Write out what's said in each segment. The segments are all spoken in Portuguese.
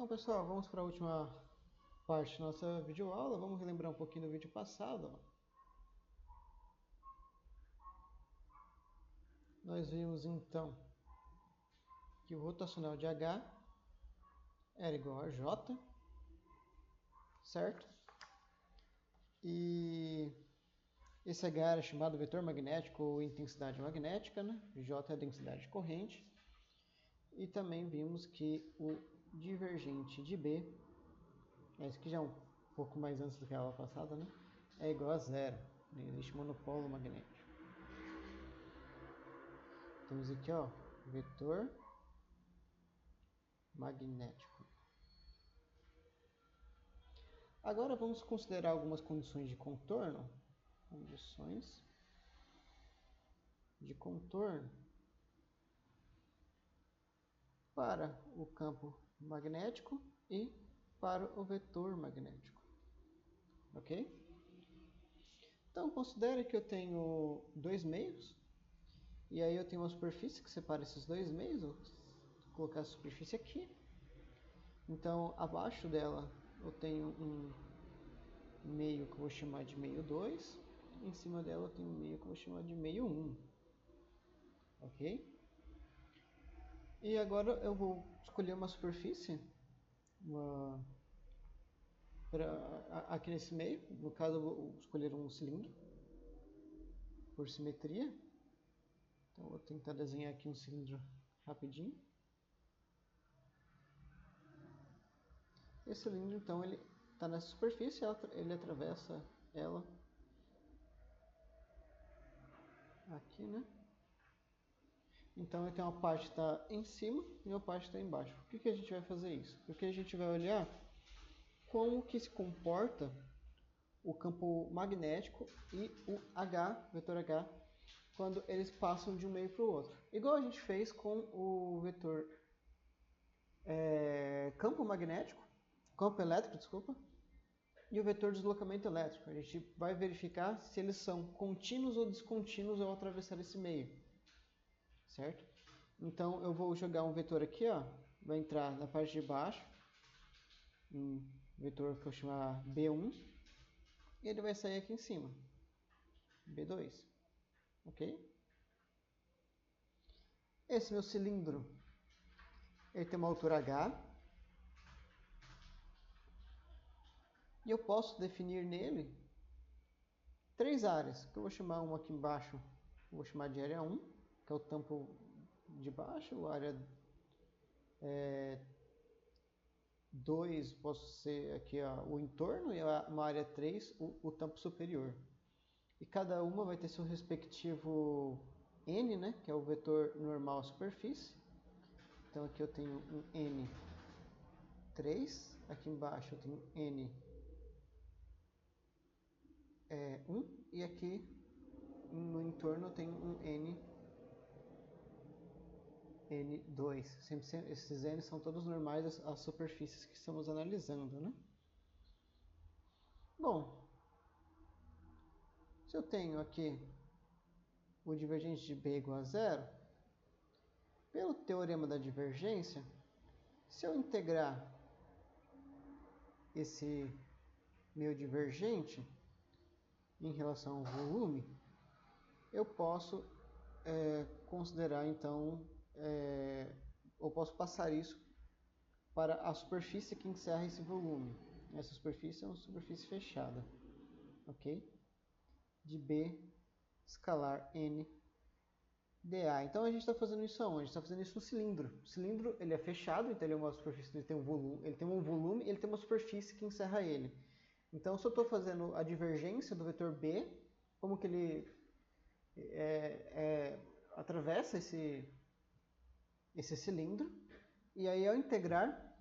Bom, pessoal, vamos para a última parte da nossa videoaula. Vamos relembrar um pouquinho do vídeo passado. Nós vimos então que o rotacional de H era igual a J, certo? E esse H era chamado vetor magnético ou intensidade magnética, né? J é a densidade de corrente. E também vimos que o divergente de B, esse aqui já é um pouco mais antes do que a aula passada, né? É igual a zero. Não existe monopolo magnético. Temos aqui, ó, vetor magnético. Agora vamos considerar algumas condições de contorno. Condições de contorno para o campo magnético e para o vetor magnético. Ok? Então considere que eu tenho dois meios. E aí eu tenho uma superfície que separa esses dois meios. Vou colocar a superfície aqui. Então abaixo dela eu tenho um meio que eu vou chamar de meio 2. Em cima dela eu tenho um meio que eu vou chamar de meio 1. Ok? E agora eu vou escolher uma superfície aqui nesse meio. No caso eu vou escolher um cilindro por simetria. Então eu vou tentar desenhar aqui um cilindro rapidinho. Esse cilindro então ele está nessa superfície, ele atravessa ela aqui, né? Então eu tenho uma parte que está em cima e uma parte que está embaixo. Por que a gente vai fazer isso? Porque a gente vai olhar como que se comporta o campo magnético e o H, vetor H, quando eles passam de um meio para o outro. Igual a gente fez com o vetor campo magnético, campo elétrico, desculpa, e o vetor deslocamento elétrico. A gente vai verificar se eles são contínuos ou descontínuos ao atravessar esse meio, certo? Então eu vou jogar um vetor aqui, ó, vai entrar na parte de baixo, um vetor que eu chamar B1, e ele vai sair aqui em cima, B2, ok? Esse meu cilindro, ele tem uma altura H, e eu posso definir nele três áreas, que eu vou chamar uma aqui embaixo, eu vou chamar de área 1, que é o tampo de baixo, a área 2 posso ser aqui ó, o entorno, e uma área 3 o tampo superior. E cada uma vai ter seu respectivo N, né, que é o vetor normal à superfície. Então aqui eu tenho um N3, aqui embaixo eu tenho N1, e aqui no entorno eu tenho um N2. Sempre, esses N são todos normais às superfícies que estamos analisando, né? Bom, se eu tenho aqui o divergente de B igual a zero, pelo teorema da divergência, se eu integrar esse meu divergente em relação ao volume, eu posso considerar então, eu posso passar isso para a superfície que encerra esse volume. Essa superfície é uma superfície fechada, ok? De B escalar N dA. Então a gente está fazendo isso aonde? A gente está fazendo isso no cilindro. O cilindro ele é fechado, então ele é uma superfície, ele tem um volume, ele tem uma superfície que encerra ele. Então se eu estou fazendo a divergência do vetor B, como que ele atravessa esse cilindro, e aí ao integrar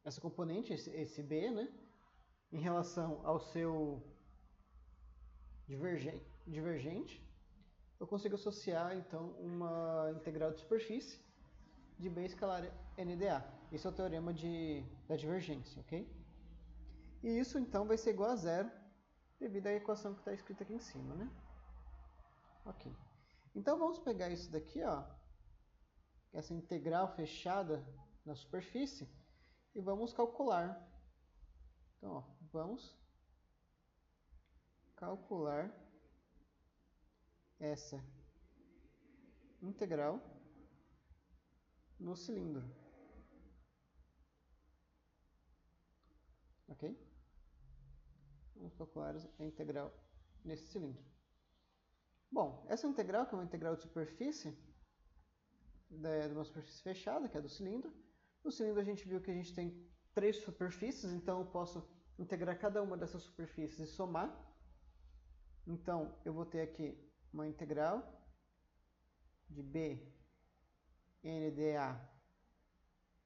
essa componente, esse B, né, em relação ao seu divergente, eu consigo associar então uma integral de superfície de B escalar NdA. Esse é o teorema da divergência, ok? E isso então vai ser igual a zero devido à equação que está escrita aqui em cima, né? Ok. Então vamos pegar isso daqui, ó, essa integral fechada na superfície, e vamos calcular. Então, ó, vamos calcular essa integral no cilindro. Ok? Vamos calcular a integral nesse cilindro. Bom, essa integral, que é uma integral de superfície, de uma superfície fechada, que é do cilindro. No cilindro a gente viu que a gente tem 3 superfícies, então eu posso integrar cada uma dessas superfícies e somar. Então, eu vou ter aqui uma integral de b n dA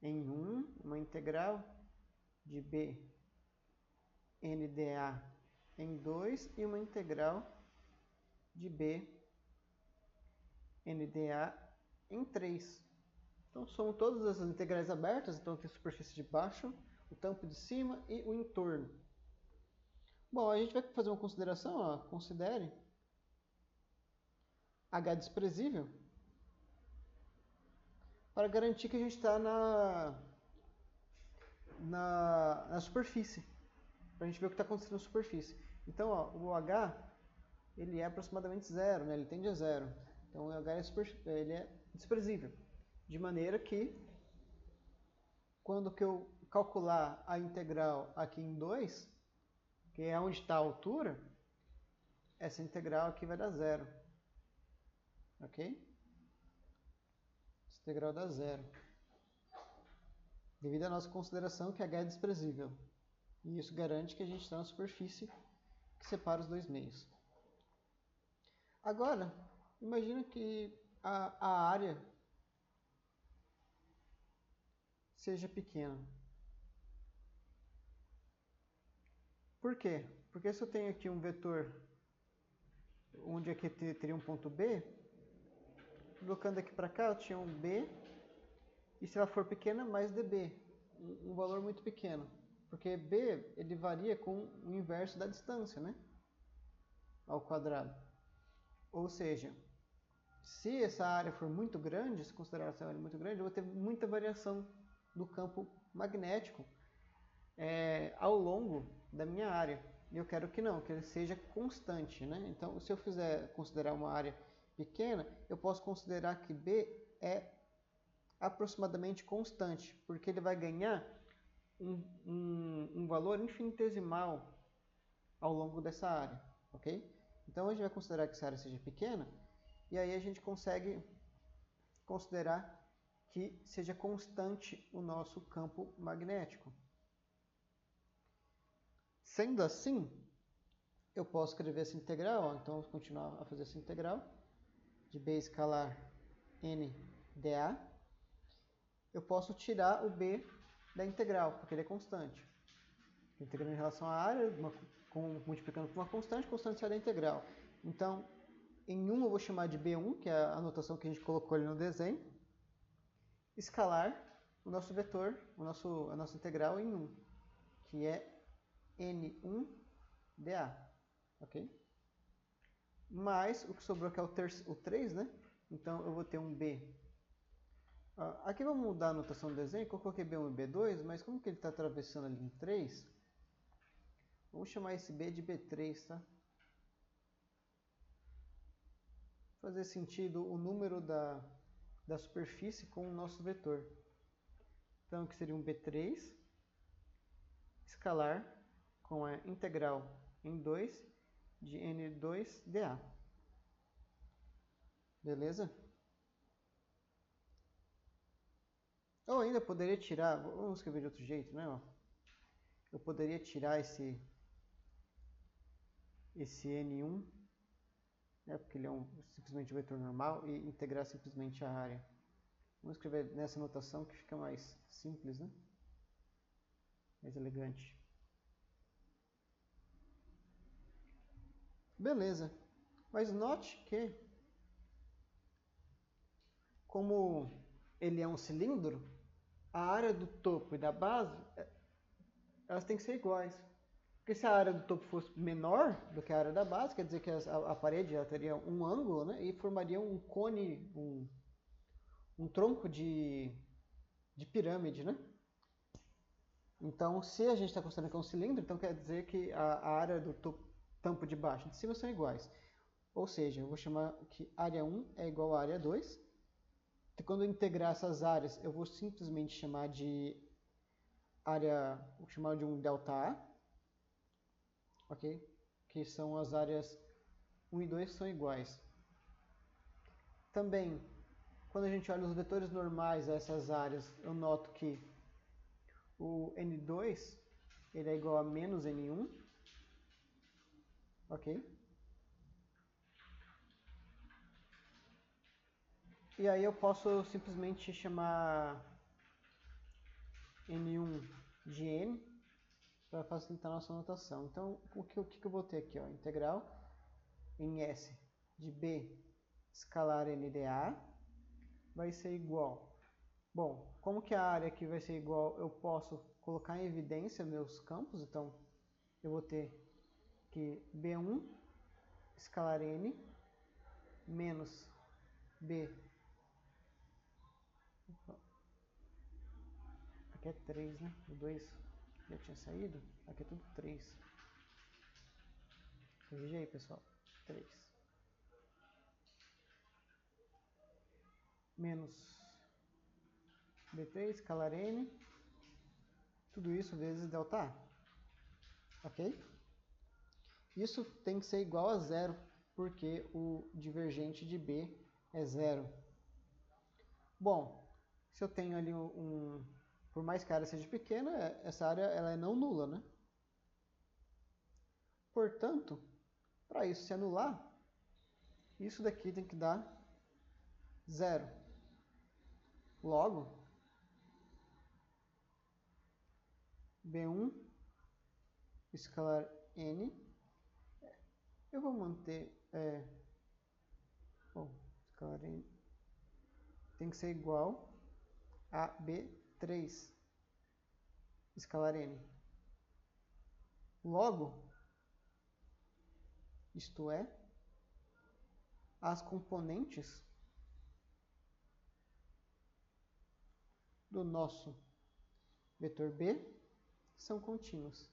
em 1, uma integral de b n dA em 2 e uma integral de b n dA em 3. Então, são todas essas integrais abertas, então tem a superfície de baixo, o tampo de cima e o entorno. Bom, a gente vai fazer uma consideração, ó, considere H desprezível para garantir que a gente está na superfície, para a gente ver o que está acontecendo na superfície. Então, ó, o H ele é aproximadamente zero, né? Ele tende a zero. Então, o H ele é desprezível, de maneira que quando que eu calcular a integral aqui em 2, que é onde está a altura, essa integral aqui vai dar zero. Ok? Essa integral dá zero. Devido à nossa consideração que H é desprezível. E isso garante que a gente está na superfície que separa os dois meios. Agora, imagina que a área seja pequena. Por quê? Porque se eu tenho aqui um vetor onde aqui teria um ponto B, colocando aqui para cá eu tinha um B, e se ela for pequena, mais dB, um valor muito pequeno. Porque B ele varia com o inverso da distância, né? Ao quadrado. Ou seja, se essa área for muito grande, se considerar essa área muito grande, eu vou ter muita variação do campo magnético ao longo da minha área. E eu quero que não, que ele seja constante, né? Então, se eu considerar uma área pequena, eu posso considerar que B é aproximadamente constante, porque ele vai ganhar um valor infinitesimal ao longo dessa área, ok? Então, a gente vai considerar que essa área seja pequena, e aí a gente consegue considerar que seja constante o nosso campo magnético. Sendo assim, eu posso escrever essa integral, ó, então vamos continuar a fazer essa integral de b escalar n dA. Eu posso tirar o b da integral, porque ele é constante. Integrando em relação à área, multiplicando por uma constante sai da integral. Então, em 1 eu vou chamar de B1, que é a notação que a gente colocou ali no desenho. Escalar o nosso vetor, a nossa integral em 1, que é N1 dA. Ok? Mais o que sobrou, que é o 3, né? Então, eu vou ter um B. Aqui vamos mudar a notação do desenho, que eu coloquei B1 e B2, mas como que ele está atravessando ali em 3, vamos chamar esse B de B3, tá? Fazer sentido o número da superfície com o nosso vetor. Então, que seria um B3 escalar com a integral em 2 de N2dA. Beleza? Ou ainda poderia tirar, vamos escrever de outro jeito, né? Eu poderia tirar esse N1, né, porque ele é simplesmente um vetor normal, e integrar simplesmente a área. Vamos escrever nessa notação que fica mais simples, né? Mais elegante. Beleza. Mas note que, como ele é um cilindro, a área do topo e da base, elas têm que ser iguais. Porque Porque se a área do topo fosse menor do que a área da base, quer dizer que a parede já teria um ângulo, né? E formaria um cone, um tronco de pirâmide, né? Então, se a gente está considerando que é um cilindro, então quer dizer que a área do tampo de baixo e de cima são iguais. Ou seja, eu vou chamar que área 1 é igual à área 2. E quando eu integrar essas áreas, eu vou simplesmente chamar de área, vou chamar de um ΔA, ok? Que são as áreas 1 e 2 são iguais. Também, quando a gente olha os vetores normais a essas áreas, eu noto que o N2 ele é igual a menos N1, ok? E aí eu posso simplesmente chamar N1 de N para facilitar a nossa notação. Então, o que eu vou ter aqui? Ó? Integral em S de B escalar NDA vai ser igual. Bom, como que a área aqui vai ser igual, eu posso colocar em evidência meus campos. Então, eu vou ter que B1 escalar N menos B. Aqui é 3, né? O 2 já tinha saído. Aqui é tudo 3. Corrige aí, pessoal. 3. Menos B3 escalar N. Tudo isso vezes ΔA. Ok? Isso tem que ser igual a zero, porque o divergente de B é zero. Bom, se eu tenho ali por mais que a área seja pequena, essa área ela é não nula, né? Portanto, para isso se anular, isso daqui tem que dar zero. Logo, B1 escalar N, eu vou manter, bom, escalar N tem que ser igual a B3 escalar N. Logo, isto é, as componentes do nosso vetor B são contínuos.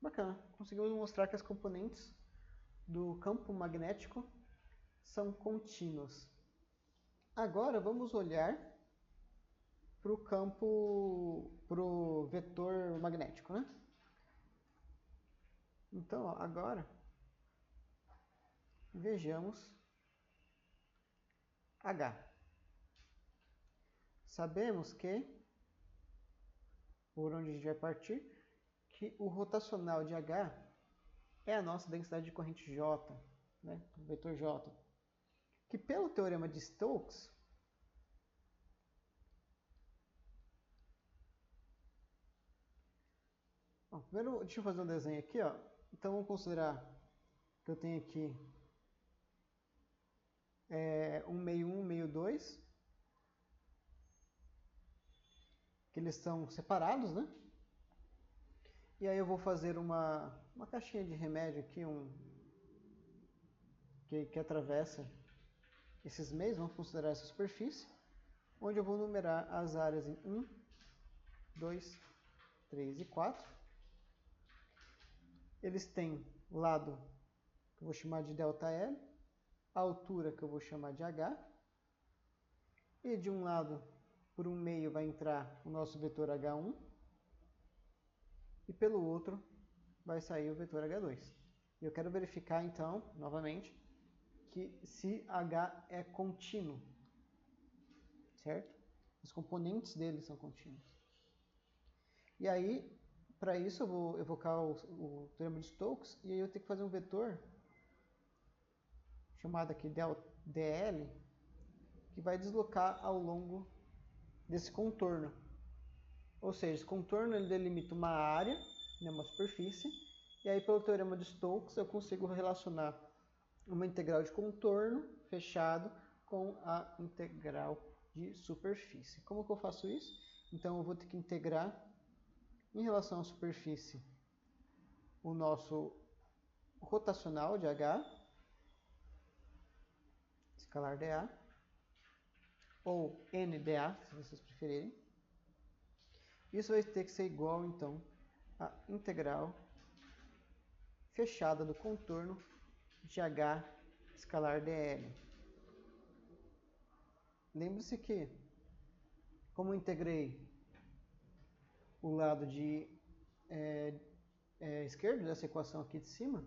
Bacana, conseguimos mostrar que as componentes do campo magnético são contínuas. Agora vamos olhar para o campo, para o vetor magnético, né? Então, ó, agora vejamos H. Sabemos que, por onde a gente vai partir, que o rotacional de H é a nossa densidade de corrente J, né? O vetor J. Que pelo teorema de Stokes, bom, primeiro deixa eu fazer um desenho aqui, ó. Então vamos considerar que eu tenho aqui um meio 1, meio 2, que eles são separados, né? E aí eu vou fazer uma caixinha de remédio aqui, que atravessa esses meios, vamos considerar essa superfície, onde eu vou numerar as áreas em 1, 2, 3 e 4. Eles têm lado que eu vou chamar de ΔL, a altura que eu vou chamar de H, e de um lado, por um meio, vai entrar o nosso vetor H1, e pelo outro vai sair o vetor H2. E eu quero verificar, então, novamente, que se H é contínuo, certo? Os componentes dele são contínuos. E aí, para isso, eu vou evocar o teorema de Stokes, e aí eu tenho que fazer um vetor chamado aqui dl, que vai deslocar ao longo desse contorno. Ou seja, esse contorno ele delimita uma área, né, uma superfície, e aí pelo teorema de Stokes eu consigo relacionar uma integral de contorno fechado com a integral de superfície. Como que eu faço isso? Então eu vou ter que integrar Em relação à superfície, o nosso rotacional de H, escalar dA, ou NdA, se vocês preferirem. Isso vai ter que ser igual, então, à integral fechada do contorno de H escalar dL. Lembre-se que, como eu integrei o lado esquerdo dessa equação aqui de cima,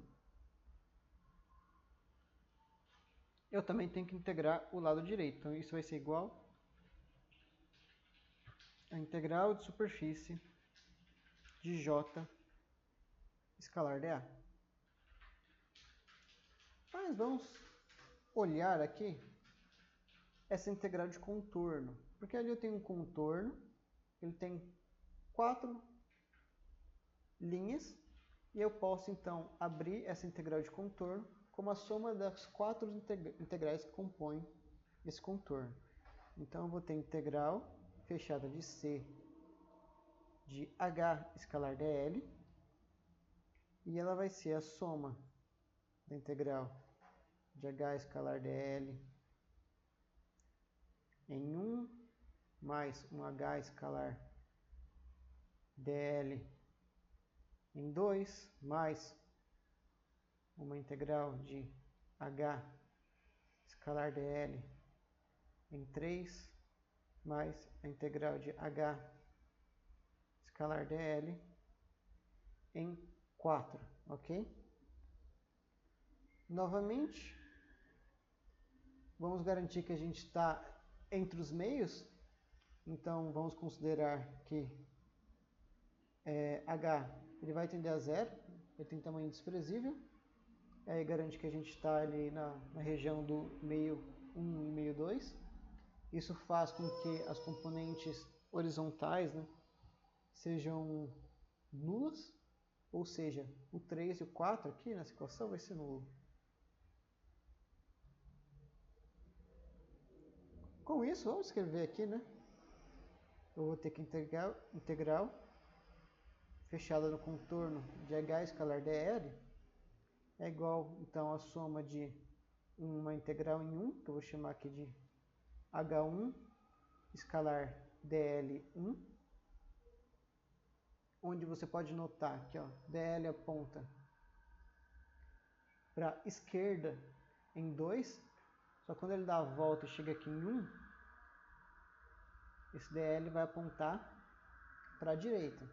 eu também tenho que integrar o lado direito. Então, isso vai ser igual a integral de superfície de J escalar dA. Mas vamos olhar aqui essa integral de contorno, porque ali eu tenho um contorno, ele tem 4 linhas, e eu posso então abrir essa integral de contorno como a soma das 4 integrais que compõem esse contorno. Então eu vou ter integral fechada de C de H escalar dL, e ela vai ser a soma da integral de H escalar dL em 1 mais um H escalar dL em 2 mais uma integral de H escalar dL em 3 mais a integral de H escalar dL em 4, ok? Novamente, vamos garantir que a gente está entre os meios, então vamos considerar que H ele vai tender a zero, ele tem tamanho desprezível, aí garante que a gente está ali na região do meio 1 e meio 2. Isso faz com que as componentes horizontais, né, sejam nulas, ou seja, o 3 e o 4 aqui nessa equação vai ser nulo. Com isso, vamos escrever aqui, né? Eu vou ter que integral fechada no contorno de H escalar dL é igual, então, a soma de uma integral em 1, que eu vou chamar aqui de H1 escalar dL1, onde você pode notar que ó, dL aponta para a esquerda em 2, só quando ele dá a volta e chega aqui em 1, esse dL vai apontar para a direita.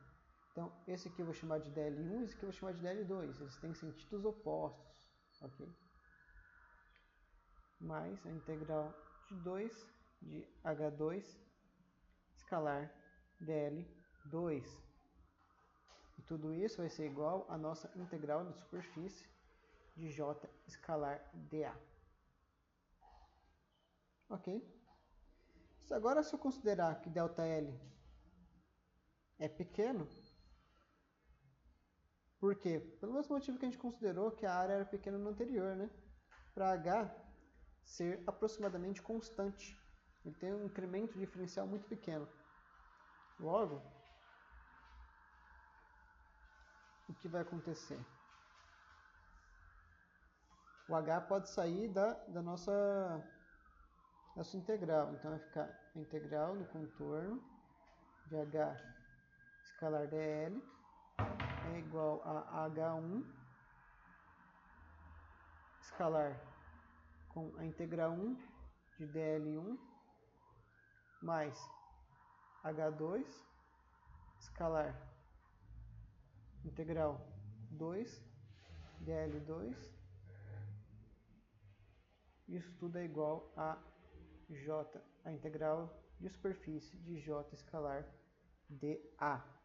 Então, esse aqui eu vou chamar de dL1, esse aqui eu vou chamar de dL2. Eles têm sentidos opostos, ok? Mais a integral de 2 de H2 escalar dL2. E tudo isso vai ser igual à nossa integral de superfície de J escalar dA. Ok? Agora, se eu considerar que ΔL é pequeno, por quê? Pelo mesmo motivo que a gente considerou que a área era pequena no anterior, né? Para H ser aproximadamente constante. Ele tem um incremento diferencial muito pequeno. Logo, o que vai acontecer? O H pode sair da nossa integral. Então, vai ficar a integral no contorno de H escalar dL é igual a H1 escalar com a integral 1 de dL1 mais H2 escalar integral 2 dL2. Isso tudo é igual a J, a integral de superfície de J escalar dA.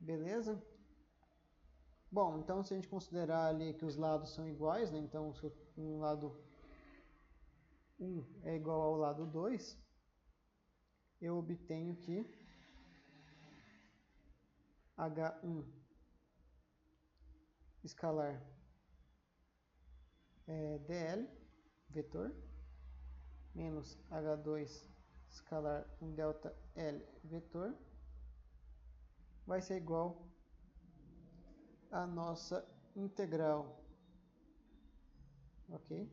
Beleza? Bom, então se a gente considerar ali que os lados são iguais, né? Então se um lado 1 é igual ao lado 2, eu obtenho que H1 escalar dL, vetor, menos H2 escalar em ΔL, vetor, vai ser igual a nossa integral, ok?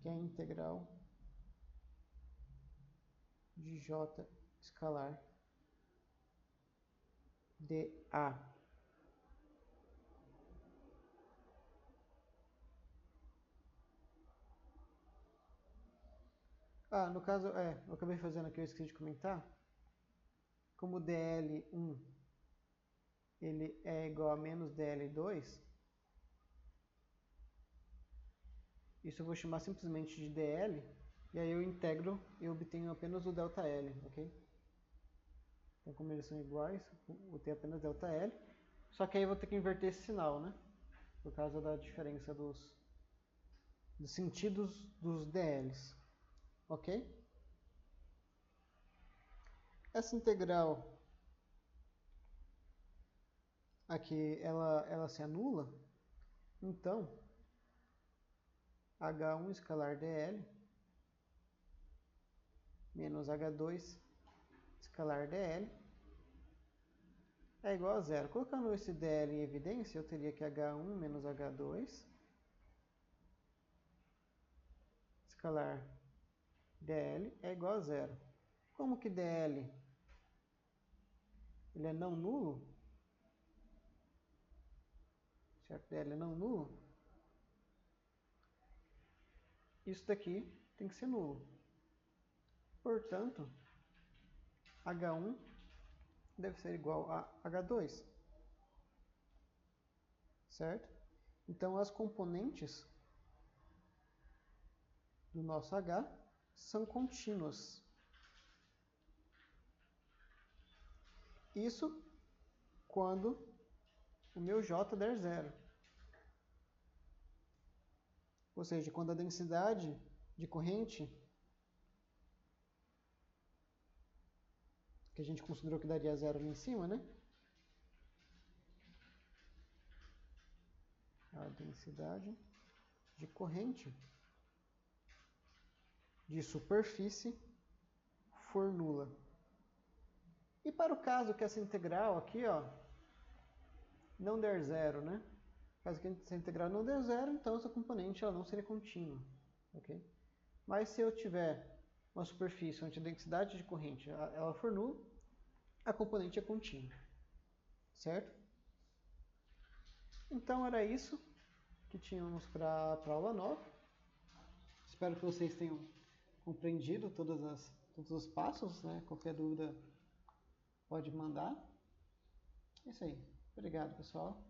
Que é a integral de j escalar dA. No caso, eu acabei fazendo aqui, eu esqueci de comentar, como dl1 ele é igual a menos dl2, isso eu vou chamar simplesmente de dl, e aí eu integro e obtenho apenas o ΔL, ok? Então, como eles são iguais, eu vou ter apenas ΔL, só que aí eu vou ter que inverter esse sinal, né? Por causa da diferença dos sentidos dos dLs, ok? Essa integral aqui, ela se anula, então h1 escalar dl menos h2 escalar dl é igual a zero. Colocando esse dl em evidência, eu teria que h1 menos h2 escalar dl é igual a zero. Como que dl ele é não nulo, certo? dl é não nulo, isso daqui tem que ser nulo. Portanto, h1 deve ser igual a h2, certo? Então, as componentes do nosso h são contínuas. Isso quando o meu j der zero. Ou seja, quando a densidade de corrente, que a gente considerou que daria zero ali em cima, né? A densidade de corrente de superfície for nula. E para o caso que essa integral aqui, ó, não der zero, né? Caso que essa integral não der zero, então essa componente ela não seria contínua, ok? Mas se eu tiver uma superfície onde a densidade de corrente ela for nula, a componente é contínua, certo? Então era isso que tínhamos para a aula 9. Espero que vocês tenham compreendido todos os passos, né? Qualquer dúvida pode mandar. É isso aí. Obrigado, pessoal.